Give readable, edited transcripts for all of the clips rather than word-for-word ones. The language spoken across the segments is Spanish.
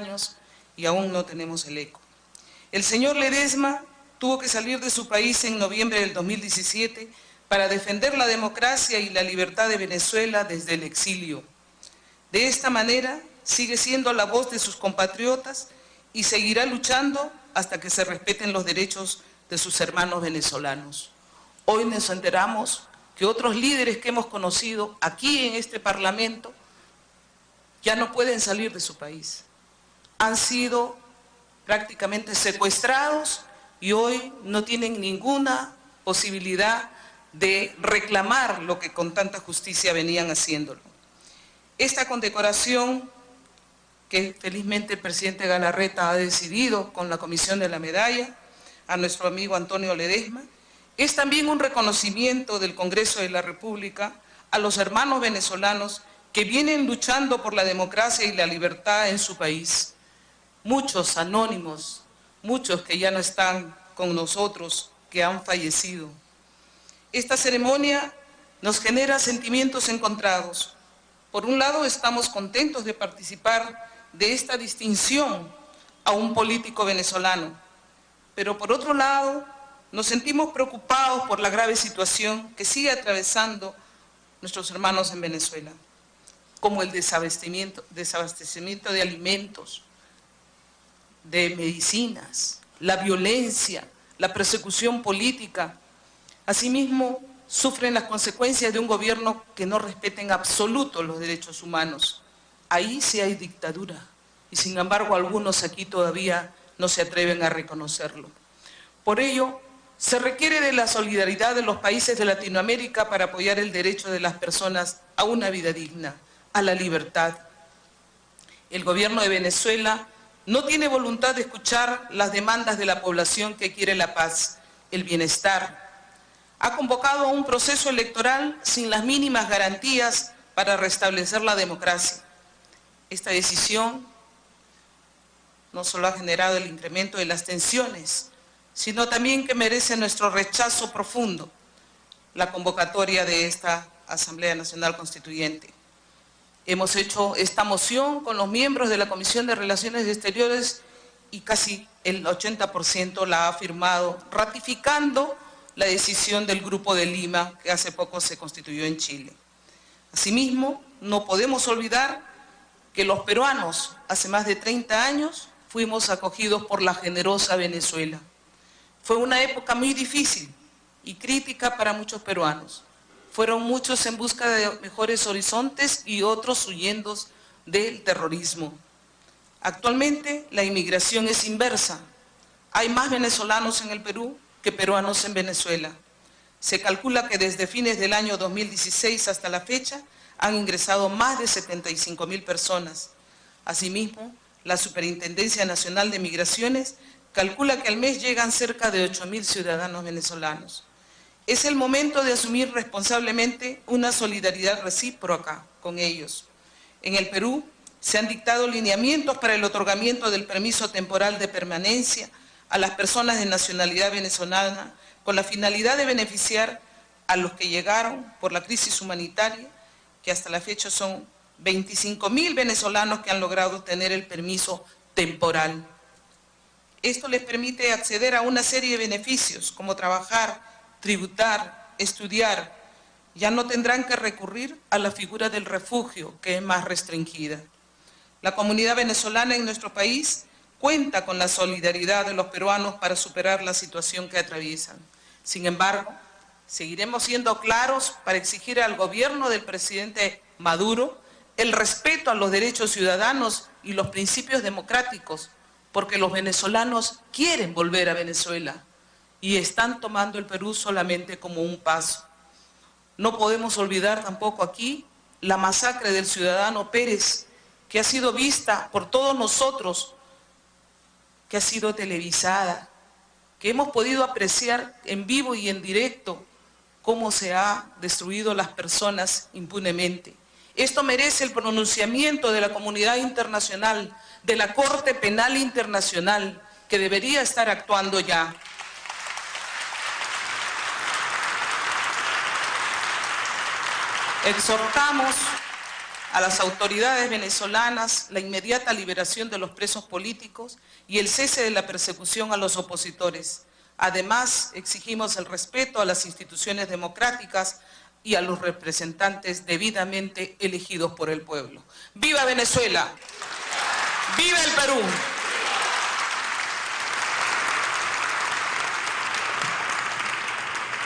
años y aún no tenemos el eco. El señor Ledesma tuvo que salir de su país en noviembre del 2017 para defender la democracia y la libertad de Venezuela desde el exilio. De esta manera sigue siendo la voz de sus compatriotas y seguirá luchando hasta que se respeten los derechos de sus hermanos venezolanos. Hoy nos enteramos que otros líderes que hemos conocido aquí en este Parlamento ya no pueden salir de su país. Han sido prácticamente secuestrados y hoy no tienen ninguna posibilidad de reclamar lo que con tanta justicia venían haciéndolo. Esta condecoración que felizmente el presidente Galarreta ha decidido con la Comisión de la Medalla a nuestro amigo Antonio Ledesma, es también un reconocimiento del Congreso de la República a los hermanos venezolanos que vienen luchando por la democracia y la libertad en su país. Muchos anónimos, muchos que ya no están con nosotros, que han fallecido. Esta ceremonia nos genera sentimientos encontrados. Por un lado, estamos contentos de participar de esta distinción a un político venezolano, pero por otro lado, nos sentimos preocupados por la grave situación que sigue atravesando nuestros hermanos en Venezuela, como el desabastecimiento de alimentos, de medicinas, la violencia, la persecución política. Asimismo, sufren las consecuencias de un gobierno que no respeta en absoluto los derechos humanos. Ahí sí hay dictadura, y sin embargo algunos aquí todavía no se atreven a reconocerlo. Por ello, se requiere de la solidaridad de los países de Latinoamérica para apoyar el derecho de las personas a una vida digna, a la libertad. El gobierno de Venezuela no tiene voluntad de escuchar las demandas de la población que quiere la paz, el bienestar. Ha convocado a un proceso electoral sin las mínimas garantías para restablecer la democracia. Esta decisión no solo ha generado el incremento de las tensiones, sino también que merece nuestro rechazo profundo la convocatoria de esta Asamblea Nacional Constituyente. Hemos hecho esta moción con los miembros de la Comisión de Relaciones Exteriores y casi el 80% la ha firmado, ratificando la decisión del Grupo de Lima, que hace poco se constituyó en Chile. Asimismo, no podemos olvidar que los peruanos, hace más de 30 años, fuimos acogidos por la generosa Venezuela. Fue una época muy difícil y crítica para muchos peruanos. Fueron muchos en busca de mejores horizontes y otros huyendo del terrorismo. Actualmente la inmigración es inversa. Hay más venezolanos en el Perú que peruanos en Venezuela. Se calcula que desde fines del año 2016 hasta la fecha han ingresado más de 75.000 personas. Asimismo, la Superintendencia Nacional de Migraciones calcula que al mes llegan cerca de 8.000 ciudadanos venezolanos. Es el momento de asumir responsablemente una solidaridad recíproca con ellos. En el Perú se han dictado lineamientos para el otorgamiento del permiso temporal de permanencia a las personas de nacionalidad venezolana con la finalidad de beneficiar a los que llegaron por la crisis humanitaria, que hasta la fecha son 25.000 venezolanos que han logrado obtener el permiso temporal. Esto les permite acceder a una serie de beneficios, como trabajar, tributar, estudiar. Ya no tendrán que recurrir a la figura del refugio, que es más restringida. La comunidad venezolana en nuestro país cuenta con la solidaridad de los peruanos para superar la situación que atraviesan. Sin embargo, seguiremos siendo claros para exigir al gobierno del presidente Maduro el respeto a los derechos ciudadanos y los principios democráticos, porque los venezolanos quieren volver a Venezuela y están tomando el Perú solamente como un paso. No podemos olvidar tampoco aquí la masacre del ciudadano Pérez, que ha sido vista por todos nosotros, que ha sido televisada, que hemos podido apreciar en vivo y en directo cómo se ha destruido las personas impunemente. Esto merece el pronunciamiento de la comunidad internacional, de la Corte Penal Internacional, que debería estar actuando ya. Exhortamos a las autoridades venezolanas la inmediata liberación de los presos políticos y el cese de la persecución a los opositores. Además, exigimos el respeto a las instituciones democráticas y a los representantes debidamente elegidos por el pueblo. ¡Viva Venezuela! ¡Viva el Perú!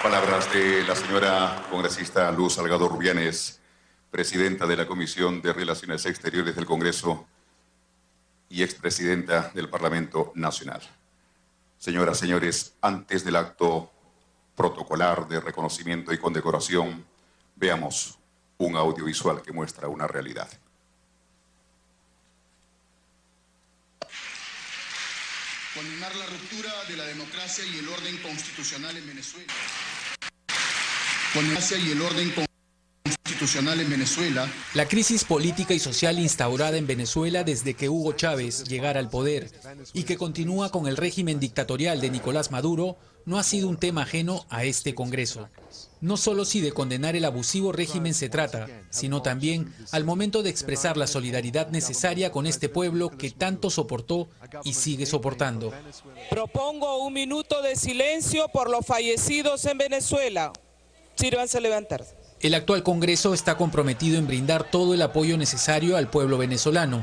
Palabras de la señora congresista Luz Salgado Rubianes, presidenta de la Comisión de Relaciones Exteriores del Congreso y expresidenta del Parlamento Nacional. Señoras, señores, antes del acto protocolar de reconocimiento y condecoración, veamos un audiovisual que muestra una realidad. Condenar la ruptura de la democracia y el orden constitucional en Venezuela. La crisis política y social instaurada en Venezuela desde que Hugo Chávez llegara al poder y que continúa con el régimen dictatorial de Nicolás Maduro no ha sido un tema ajeno a este Congreso. No solo si de condenar el abusivo régimen se trata, sino también al momento de expresar la solidaridad necesaria con este pueblo que tanto soportó y sigue soportando. Propongo 1 minuto de silencio por los fallecidos en Venezuela. Sírvanse a levantarse. El actual Congreso está comprometido en brindar todo el apoyo necesario al pueblo venezolano,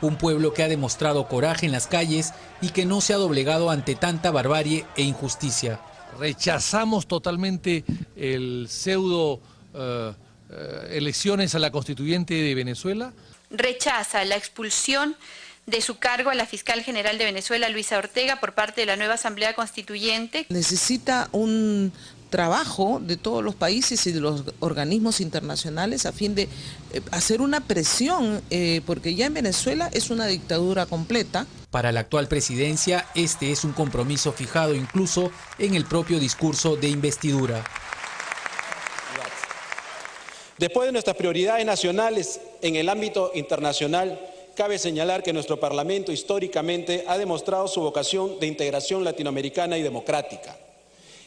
un pueblo que ha demostrado coraje en las calles y que no se ha doblegado ante tanta barbarie e injusticia. Rechazamos totalmente el pseudo elecciones a la constituyente de Venezuela. Rechaza la expulsión de su cargo a la fiscal general de Venezuela, Luisa Ortega, por parte de la nueva Asamblea Constituyente. Necesita un trabajo de todos los países y de los organismos internacionales a fin de hacer una presión, porque ya en Venezuela es una dictadura completa. Para la actual presidencia, este es un compromiso fijado incluso en el propio discurso de investidura. Después de nuestras prioridades nacionales en el ámbito internacional, cabe señalar que nuestro Parlamento históricamente ha demostrado su vocación de integración latinoamericana y democrática.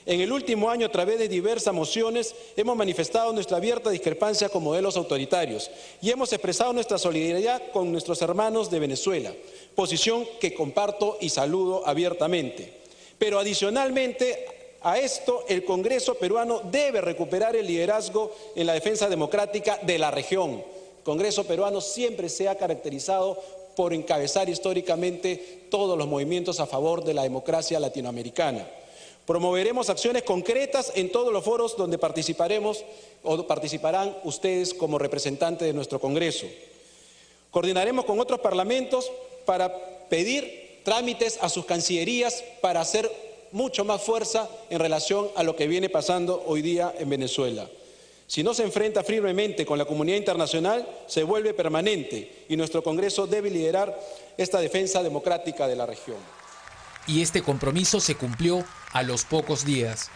En el último año, a través de diversas mociones, hemos manifestado nuestra abierta discrepancia con modelos autoritarios y hemos expresado nuestra solidaridad con nuestros hermanos de Venezuela, posición que comparto y saludo abiertamente. Pero adicionalmente a esto, el Congreso peruano debe recuperar el liderazgo en la defensa democrática de la región. El Congreso peruano siempre se ha caracterizado por encabezar históricamente todos los movimientos a favor de la democracia latinoamericana. Promoveremos acciones concretas en todos los foros donde participaremos o participarán ustedes como representantes de nuestro Congreso. Coordinaremos con otros parlamentos para pedir trámites a sus cancillerías para hacer mucho más fuerza en relación a lo que viene pasando hoy día en Venezuela. Si no se enfrenta firmemente con la comunidad internacional, se vuelve permanente y nuestro Congreso debe liderar esta defensa democrática de la región. Y este compromiso se cumplió a los pocos días.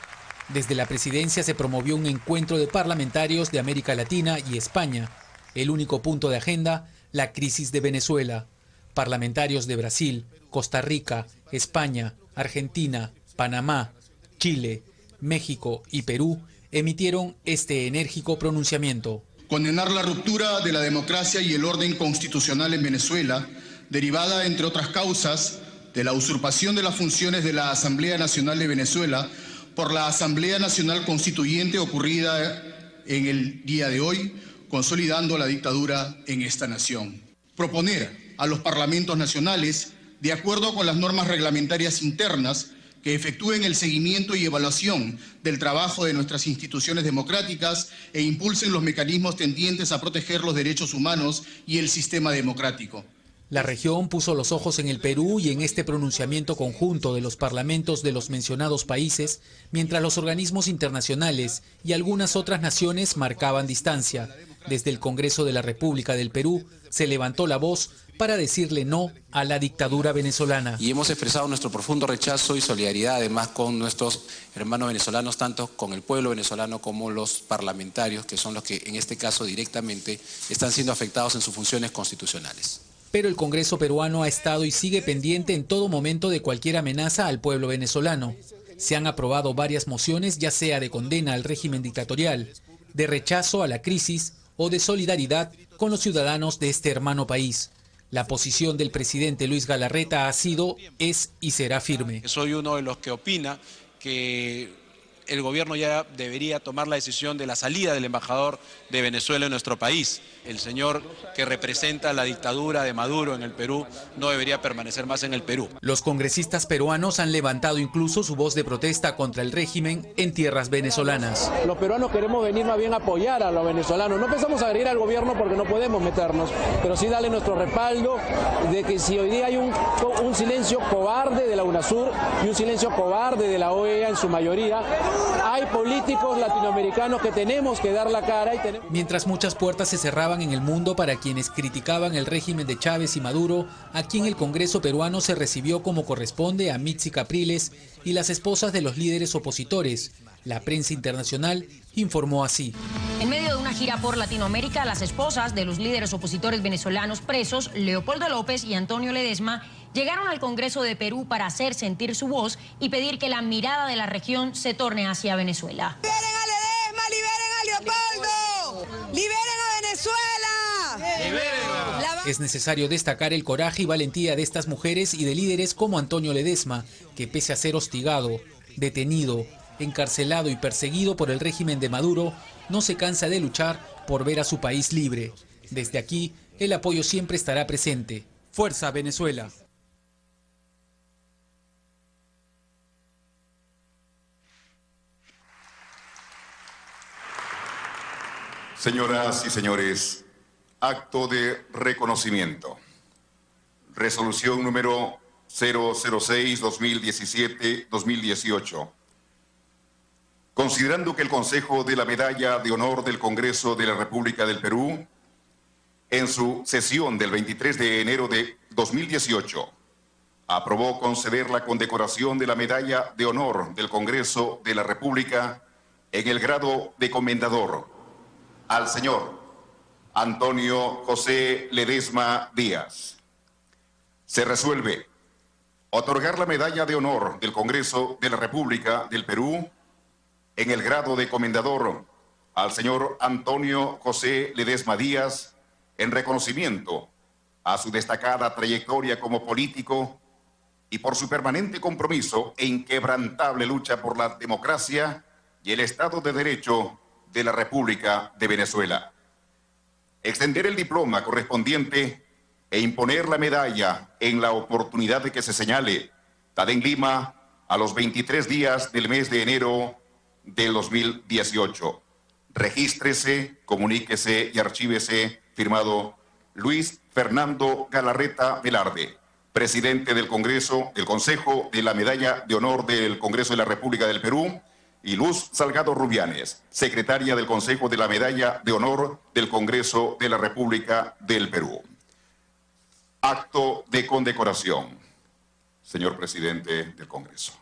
Desde la presidencia se promovió un encuentro de parlamentarios de América Latina y España. El único punto de agenda, la crisis de Venezuela. Parlamentarios de Brasil, Costa Rica, España, Argentina, Panamá, Chile, México y Perú emitieron este enérgico pronunciamiento. Condenar la ruptura de la democracia y el orden constitucional en Venezuela, derivada, entre otras causas, de la usurpación de las funciones de la Asamblea Nacional de Venezuela por la Asamblea Nacional Constituyente ocurrida en el día de hoy, consolidando la dictadura en esta nación. Proponer a los parlamentos nacionales, de acuerdo con las normas reglamentarias internas, que efectúen el seguimiento y evaluación del trabajo de nuestras instituciones democráticas e impulsen los mecanismos tendientes a proteger los derechos humanos y el sistema democrático. La región puso los ojos en el Perú y en este pronunciamiento conjunto de los parlamentos de los mencionados países, mientras los organismos internacionales y algunas otras naciones marcaban distancia. Desde el Congreso de la República del Perú se levantó la voz para decirle no a la dictadura venezolana. Y hemos expresado nuestro profundo rechazo y solidaridad además con nuestros hermanos venezolanos, tanto con el pueblo venezolano como los parlamentarios, que son los que en este caso directamente están siendo afectados en sus funciones constitucionales. Pero el Congreso peruano ha estado y sigue pendiente en todo momento de cualquier amenaza al pueblo venezolano. Se han aprobado varias mociones, ya sea de condena al régimen dictatorial, de rechazo a la crisis o de solidaridad con los ciudadanos de este hermano país. La posición del presidente Luis Galarreta ha sido, es y será firme. Soy uno de los que opina que el gobierno ya debería tomar la decisión de la salida del embajador de Venezuela en nuestro país. El señor que representa la dictadura de Maduro en el Perú no debería permanecer más en el Perú. Los congresistas peruanos han levantado incluso su voz de protesta contra el régimen en tierras venezolanas. Los peruanos queremos venir más bien a apoyar a los venezolanos. No pensamos agredir al gobierno porque no podemos meternos, pero sí darle nuestro respaldo de que si hoy día hay un silencio cobarde de la UNASUR y un silencio cobarde de la OEA en su mayoría, hay políticos latinoamericanos que tenemos que dar la cara. Mientras muchas puertas se cerraban en el mundo para quienes criticaban el régimen de Chávez y Maduro, aquí en el Congreso peruano se recibió como corresponde a Mitzi Capriles y las esposas de los líderes opositores. La prensa internacional informó así. En medio de una gira por Latinoamérica, las esposas de los líderes opositores venezolanos presos, Leopoldo López y Antonio Ledesma, llegaron al Congreso de Perú para hacer sentir su voz y pedir que la mirada de la región se torne hacia Venezuela. ¡Liberen a Ledesma! ¡Liberen a Leopoldo! ¡Liberen a Venezuela! ¡Libérenla! Es necesario destacar el coraje y valentía de estas mujeres y de líderes como Antonio Ledesma, que pese a ser hostigado, detenido, encarcelado y perseguido por el régimen de Maduro, no se cansa de luchar por ver a su país libre. Desde aquí, el apoyo siempre estará presente. ¡Fuerza Venezuela! Señoras y señores, acto de reconocimiento. Resolución número 006-2017-2018. Considerando que el Consejo de la Medalla de Honor del Congreso de la República del Perú, en su sesión del 23 de enero de 2018, aprobó conceder la condecoración de la Medalla de Honor del Congreso de la República en el grado de comendador al señor Antonio José Ledesma Díaz. Se resuelve otorgar la Medalla de Honor del Congreso de la República del Perú en el grado de comendador al señor Antonio José Ledesma Díaz en reconocimiento a su destacada trayectoria como político y por su permanente compromiso e inquebrantable lucha por la democracia y el Estado de Derecho de la República de Venezuela. Extender el diploma correspondiente e imponer la medalla en la oportunidad de que se señale, dada en Lima, a los 23 días del mes de enero del 2018. Regístrese, comuníquese y archívese, firmado Luis Fernando Galarreta Velarde, presidente del Consejo de la Medalla de Honor del Congreso de la República del Perú, y Luz Salgado Rubianes, secretaria del Consejo de la Medalla de Honor del Congreso de la República del Perú. Acto de condecoración. Señor presidente del Congreso.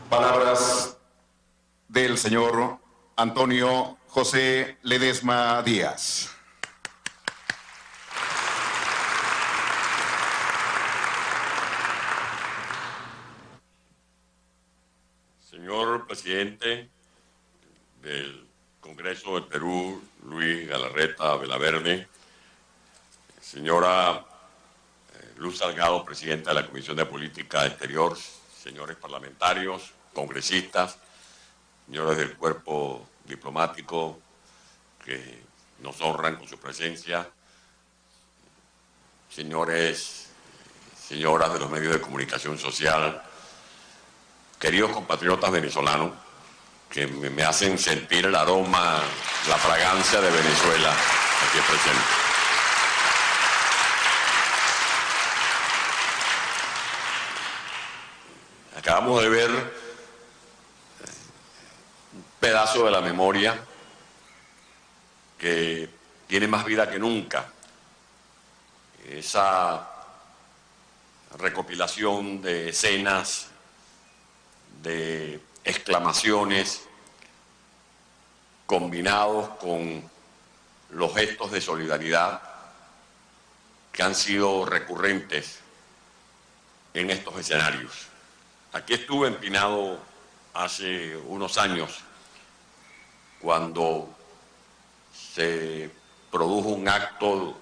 Palabras del señor Antonio José Ledesma Díaz. Señor presidente del Congreso del Perú, Luis Galarreta Velaverde, señora Luz Salgado, presidenta de la Comisión de Política Exterior, señores parlamentarios, congresistas, señores del cuerpo diplomático que nos honran con su presencia, señores, señoras de los medios de comunicación social, queridos compatriotas venezolanos que me hacen sentir el aroma, la fragancia de Venezuela aquí presente. Acabamos de ver un pedazo de la memoria que tiene más vida que nunca. Esa recopilación de escenas, de exclamaciones, combinados con los gestos de solidaridad que han sido recurrentes en estos escenarios. Aquí estuve empinado hace unos años cuando se produjo un acto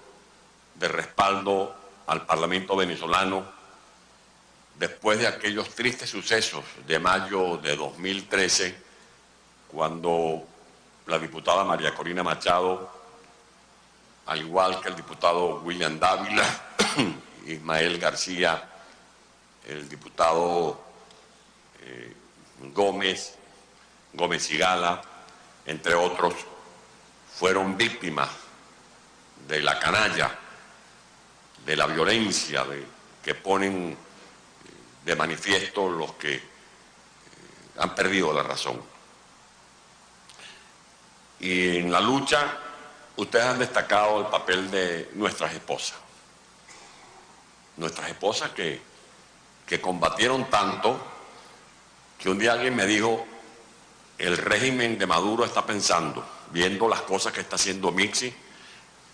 de respaldo al Parlamento venezolano después de aquellos tristes sucesos de mayo de 2013, cuando la diputada María Corina Machado, al igual que el diputado William Dávila, Ismael García, el diputado Gómez Sigala, entre otros, fueron víctimas de la canalla, de la violencia que ponen de manifiesto los que han perdido la razón. Y en la lucha, ustedes han destacado el papel de nuestras esposas que combatieron tanto que un día alguien me dijo, el régimen de Maduro está pensando, viendo las cosas que está haciendo Mixi,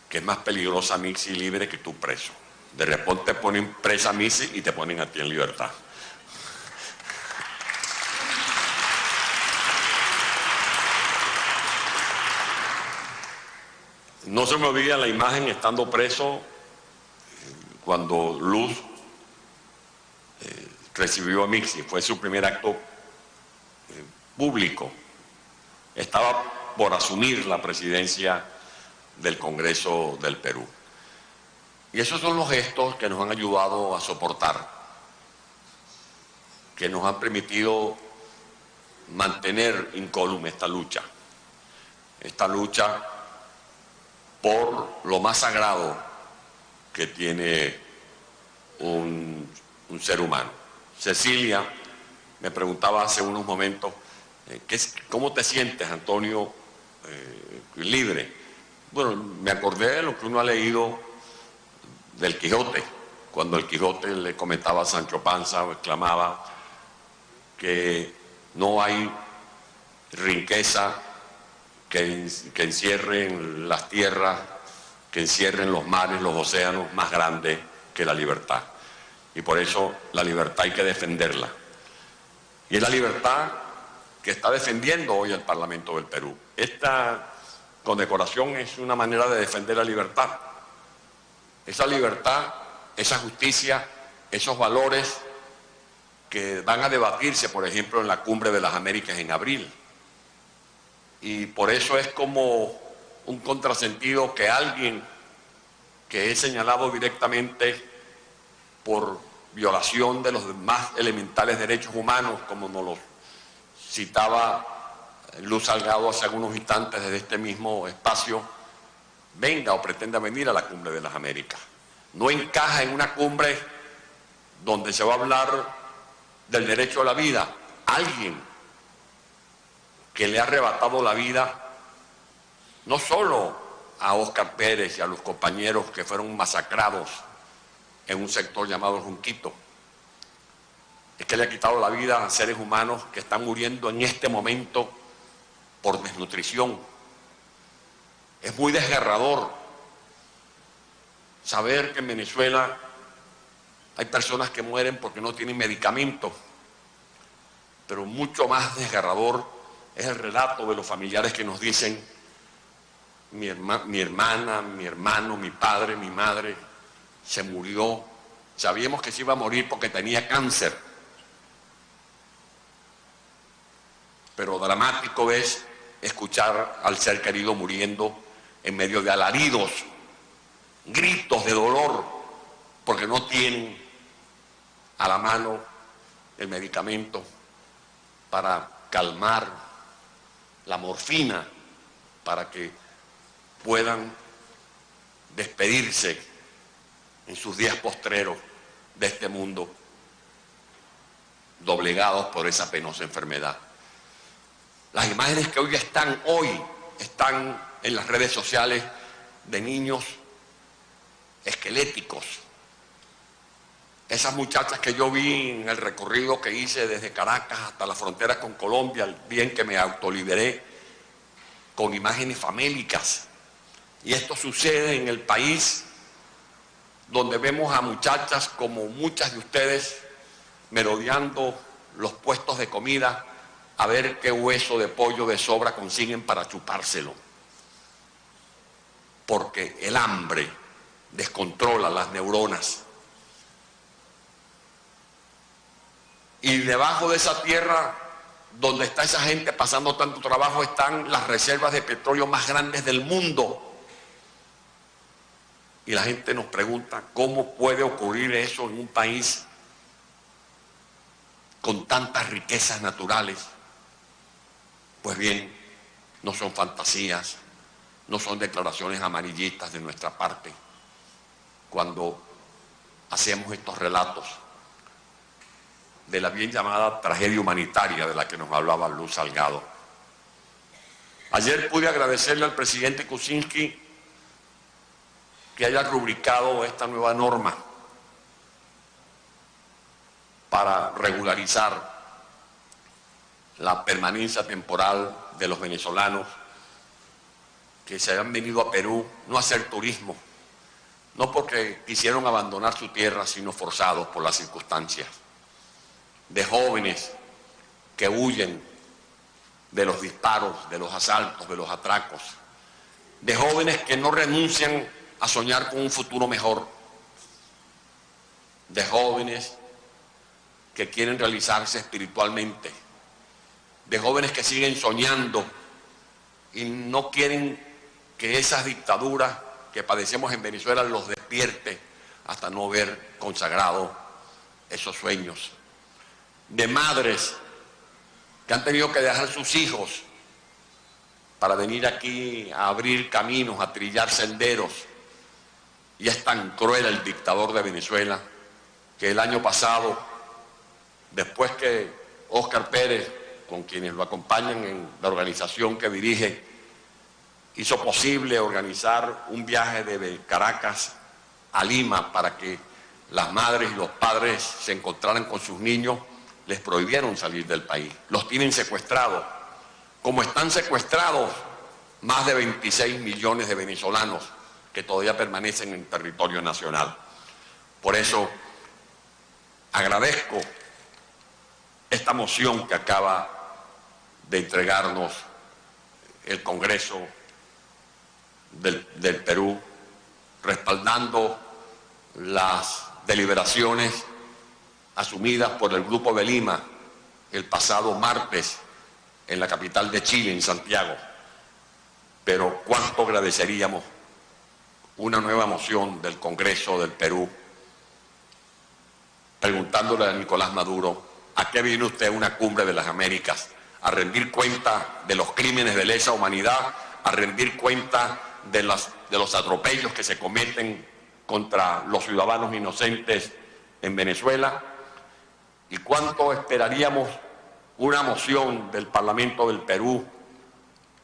que es más peligrosa Mixi libre que tú preso. De repente ponen presa a Mixi y te ponen a ti en libertad. No se me olvida la imagen estando preso cuando Luz recibió a Mixi, fue su primer acto público. Estaba por asumir la presidencia del Congreso del Perú. Y esos son los gestos que nos han ayudado a soportar, que nos han permitido mantener incólume esta lucha por lo más sagrado que tiene un ser humano. Cecilia me preguntaba hace unos momentos, ¿cómo te sientes, Antonio, libre? Bueno, me acordé de lo que uno ha leído del Quijote, cuando el Quijote le comentaba a Sancho Panza o exclamaba que no hay riqueza que encierren las tierras, que encierren los mares, los océanos, más grande que la libertad. Y por eso la libertad hay que defenderla. Y es la libertad que está defendiendo hoy el Parlamento del Perú. Esta condecoración es una manera de defender la libertad. Esa libertad, esa justicia, esos valores que van a debatirse, por ejemplo, en la Cumbre de las Américas en abril. Y por eso es como un contrasentido que alguien que es señalado directamente por violación de los más elementales derechos humanos, como nos lo citaba Luz Salgado hace algunos instantes desde este mismo espacio, venga o pretenda venir a la Cumbre de las Américas. No encaja en una cumbre donde se va a hablar del derecho a la vida. Alguien que le ha arrebatado la vida no solo a Óscar Pérez y a los compañeros que fueron masacrados en un sector llamado Junquito, es que le ha quitado la vida a seres humanos que están muriendo en este momento por desnutrición. Es muy desgarrador saber que en Venezuela hay personas que mueren porque no tienen medicamentos, pero mucho más desgarrador es el relato de los familiares que nos dicen: mi hermana, mi hermano, mi padre, mi madre se murió. Sabíamos que se iba a morir porque tenía cáncer. Pero dramático es escuchar al ser querido muriendo en medio de alaridos, gritos de dolor, porque no tienen a la mano el medicamento para calmar la morfina, para que puedan despedirse en sus días postreros de este mundo, doblegados por esa penosa enfermedad. Las imágenes que hoy están en las redes sociales de niños esqueléticos. Esas muchachas que yo vi en el recorrido que hice desde Caracas hasta la frontera con Colombia, el día en que me autoliberé, con imágenes famélicas. Y esto sucede en el país donde vemos a muchachas como muchas de ustedes merodeando los puestos de comida a ver qué hueso de pollo de sobra consiguen para chupárselo. Porque el hambre descontrola las neuronas. Y debajo de esa tierra, donde está esa gente pasando tanto trabajo, están las reservas de petróleo más grandes del mundo. Y la gente nos pregunta, ¿cómo puede ocurrir eso en un país con tantas riquezas naturales? Pues bien, no son fantasías, no son declaraciones amarillistas de nuestra parte cuando hacemos estos relatos de la bien llamada tragedia humanitaria de la que nos hablaba Luz Salgado. Ayer pude agradecerle al presidente Kuczynski que haya rubricado esta nueva norma para regularizar la permanencia temporal de los venezolanos que se han venido a Perú, no a hacer turismo, no porque quisieron abandonar su tierra, sino forzados por las circunstancias, de jóvenes que huyen de los disparos, de los asaltos, de los atracos, de jóvenes que no renuncian a soñar con un futuro mejor, de jóvenes que quieren realizarse espiritualmente, de jóvenes que siguen soñando y no quieren que esas dictaduras que padecemos en Venezuela los despierte hasta no ver consagrado esos sueños, de madres que han tenido que dejar sus hijos para venir aquí a abrir caminos, a trillar senderos. Y es tan cruel el dictador de Venezuela que el año pasado, después que Óscar Pérez, con quienes lo acompañan en la organización que dirige, hizo posible organizar un viaje de Caracas a Lima para que las madres y los padres se encontraran con sus niños, les prohibieron salir del país. Los tienen secuestrados. Como están secuestrados más de 26 millones de venezolanos que todavía permanecen en territorio nacional. Por eso agradezco esta moción que acaba de entregarnos el Congreso del Perú, respaldando las deliberaciones asumidas por el Grupo de Lima el pasado martes en la capital de Chile, en Santiago. Pero cuánto agradeceríamos una nueva moción del Congreso del Perú preguntándole a Nicolás Maduro: ¿a qué viene usted a una cumbre de las Américas? ¿A rendir cuenta de los crímenes de lesa humanidad? ¿A rendir cuenta de los atropellos que se cometen contra los ciudadanos inocentes en Venezuela? ¿Y cuánto esperaríamos una moción del Parlamento del Perú,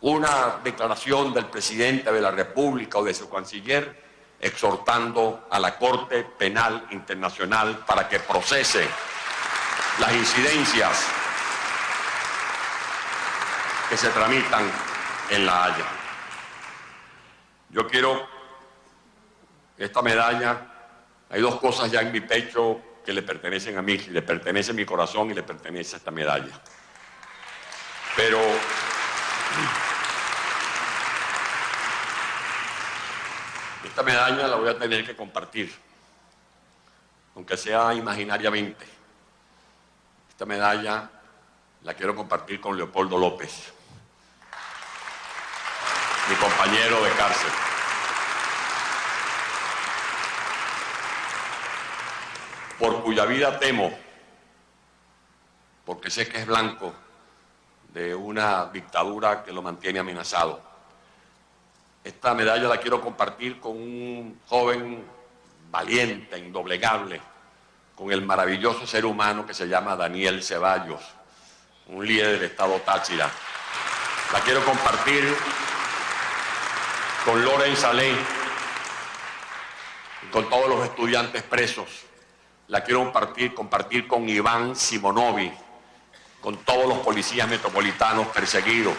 una declaración del presidente de la República o de su canciller exhortando a la Corte Penal Internacional para que procese las incidencias que se tramitan en La Haya. Yo quiero esta medalla, hay dos cosas ya en mi pecho que le pertenecen a mí, le pertenece mi corazón y le pertenece a esta medalla. Pero esta medalla la voy a tener que compartir, aunque sea imaginariamente. Esta medalla la quiero compartir con Leopoldo López, mi compañero de cárcel. Por cuya vida temo, porque sé que es blanco de una dictadura que lo mantiene amenazado. Esta medalla la quiero compartir con un joven valiente, indoblegable, con el maravilloso ser humano que se llama Daniel Ceballos, un líder del Estado Táchira. La quiero compartir con Lorenz Alén, con todos los estudiantes presos. La quiero compartir con Iván Simonovi, con todos los policías metropolitanos perseguidos.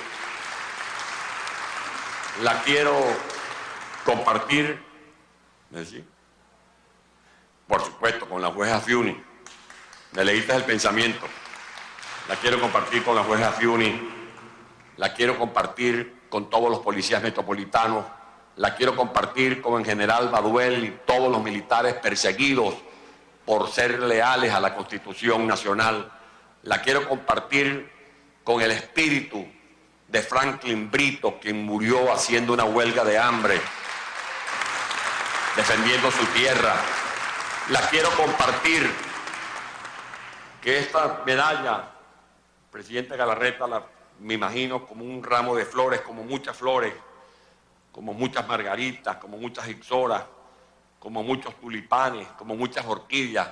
La quiero compartir, por supuesto, con la jueza Fiuni. Me leíste el pensamiento. La quiero compartir con la jueza Fiuni. La quiero compartir con todos los policías metropolitanos. La quiero compartir con el general Baduel y todos los militares perseguidos por ser leales a la Constitución Nacional. La quiero compartir con el espíritu de Franklin Brito, quien murió haciendo una huelga de hambre, defendiendo su tierra. La quiero compartir, que esta medalla, presidente Galarreta, me imagino como un ramo de flores, como muchas margaritas, como muchas ixoras, como muchos tulipanes, como muchas orquídeas,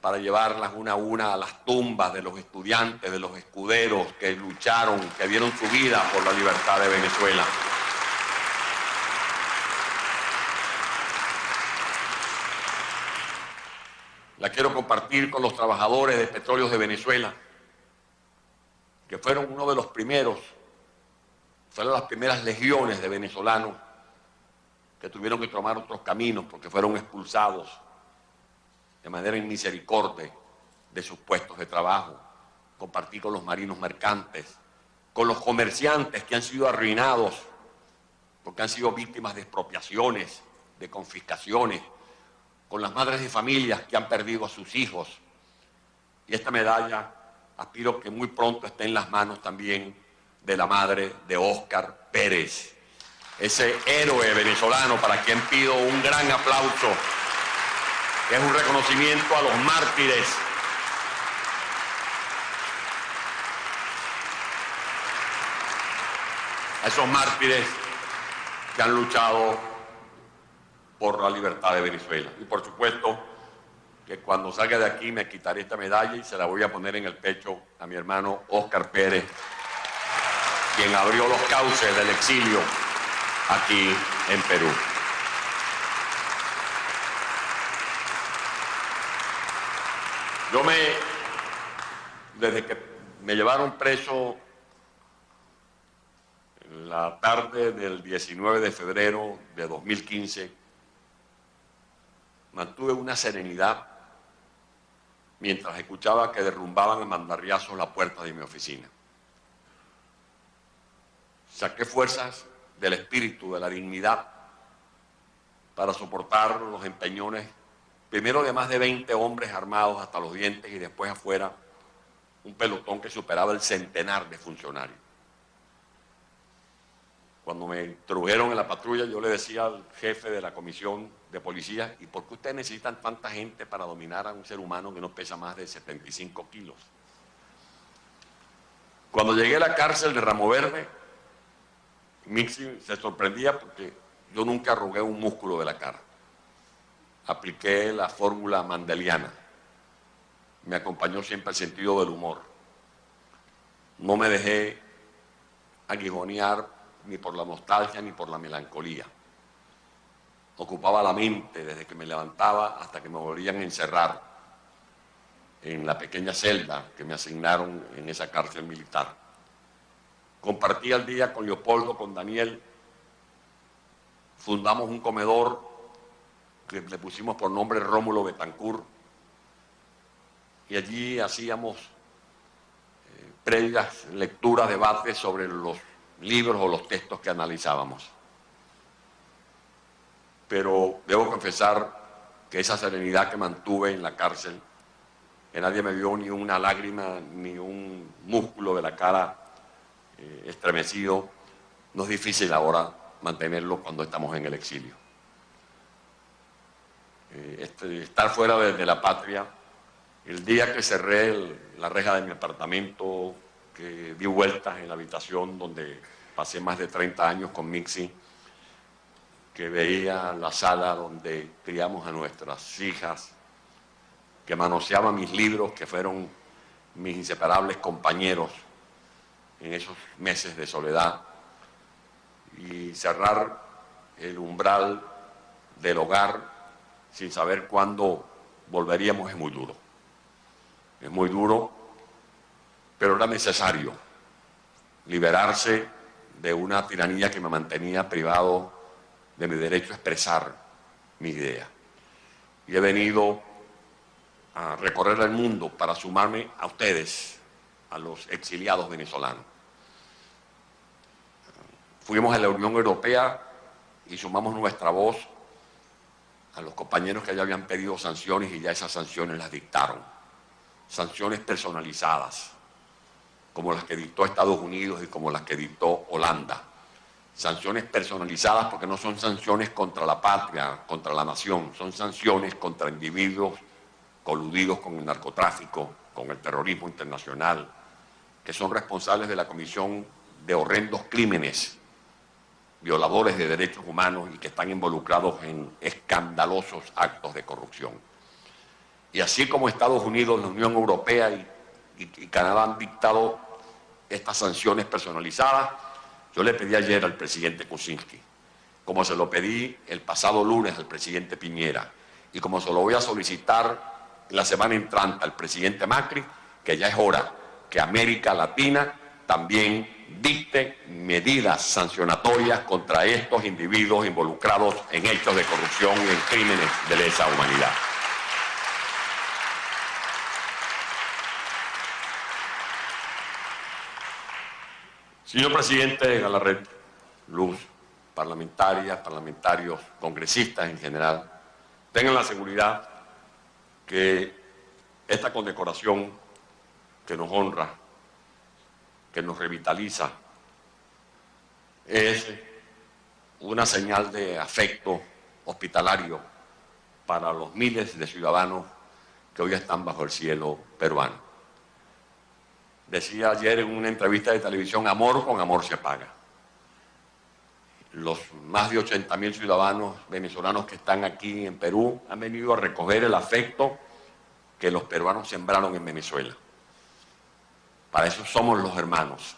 para llevarlas una a una a las tumbas de los estudiantes, de los escuderos que lucharon, que dieron su vida por la libertad de Venezuela. La quiero compartir con los trabajadores de Petróleos de Venezuela, que fueron uno de los primeros, fueron las primeras legiones de venezolanos que tuvieron que tomar otros caminos porque fueron expulsados de manera inmisericordia de sus puestos de trabajo. Compartí con los marinos mercantes, con los comerciantes que han sido arruinados porque han sido víctimas de expropiaciones, de confiscaciones, con las madres de familias que han perdido a sus hijos. Y esta medalla aspiro que muy pronto esté en las manos también de la madre de Óscar Pérez, ese héroe venezolano para quien pido un gran aplauso, que es un reconocimiento a los mártires a esos mártires que han luchado por la libertad de Venezuela. Y por supuesto que cuando salga de aquí me quitaré esta medalla y se la voy a poner en el pecho a mi hermano Óscar Pérez, quien abrió los cauces del exilio aquí en Perú. Desde que me llevaron preso en la tarde del 19 de febrero de 2015, mantuve una serenidad mientras escuchaba que derrumbaban a mandarriazos la puerta de mi oficina. Saqué fuerzas del espíritu, de la dignidad, para soportar los empeñones, primero de más de 20 hombres armados hasta los dientes y después afuera un pelotón que superaba el centenar de funcionarios. Cuando me introdujeron en la patrulla, yo le decía al jefe de la comisión de policía, ¿y por qué ustedes necesitan tanta gente para dominar a un ser humano que no pesa más de 75 kilos? Cuando llegué a la cárcel de Ramo Verde, Mixi se sorprendía porque yo nunca arrugué un músculo de la cara. Apliqué la fórmula mandeliana. Me acompañó siempre el sentido del humor. No me dejé aguijonear ni por la nostalgia ni por la melancolía. Ocupaba la mente desde que me levantaba hasta que me volvían a encerrar. en la pequeña celda que me asignaron en esa cárcel militar. Compartí al día con Leopoldo, con Daniel, fundamos un comedor que le pusimos por nombre Rómulo Betancourt, y allí hacíamos previas lecturas, debates sobre los libros o los textos que analizábamos. Pero debo confesar que esa serenidad que mantuve en la cárcel, que nadie me vio ni una lágrima, ni un músculo de la cara estremecido, no es difícil ahora mantenerlo cuando estamos en el exilio. Estar fuera de la patria, el día que cerré la reja de mi apartamento, que di vueltas en la habitación donde pasé más de 30 años con Mixi, que veía la sala donde criamos a nuestras hijas, que manoseaba mis libros, que fueron mis inseparables compañeros en esos meses de soledad, y cerrar el umbral del hogar sin saber cuándo volveríamos es muy duro. Es muy duro, pero era necesario liberarse de una tiranía que me mantenía privado de mi derecho a expresar mi idea. Y he venido a recorrer el mundo para sumarme a ustedes, a los exiliados venezolanos. Fuimos a la Unión Europea y sumamos nuestra voz a los compañeros que ya habían pedido sanciones y ya esas sanciones las dictaron. Sanciones personalizadas, como las que dictó Estados Unidos y como las que dictó Holanda. Sanciones personalizadas porque no son sanciones contra la patria, contra la nación, son sanciones contra individuos coludidos con el narcotráfico, con el terrorismo internacional, que son responsables de la comisión de horrendos crímenes, violadores de derechos humanos y que están involucrados en escandalosos actos de corrupción. Y así como Estados Unidos, la Unión Europea y Canadá han dictado estas sanciones personalizadas, yo le pedí ayer al presidente Kuczynski, como se lo pedí el pasado lunes al presidente Piñera, y como se lo voy a solicitar la semana entrante al presidente Macri, que ya es hora que América Latina también dicte medidas sancionatorias contra estos individuos involucrados en hechos de corrupción y en crímenes de lesa humanidad. Señor presidente Galarret, Luz, parlamentarios, congresistas en general, tengan la seguridad que esta condecoración que nos honra, que nos revitaliza, es una señal de afecto hospitalario para los miles de ciudadanos que hoy están bajo el cielo peruano. Decía ayer en una entrevista de televisión, amor con amor se paga. Los más de 80.000 ciudadanos venezolanos que están aquí en Perú han venido a recoger el afecto que los peruanos sembraron en Venezuela. Para eso somos los hermanos.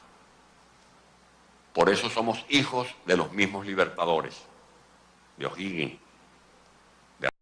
Por eso somos hijos de los mismos libertadores, de O'Higgins,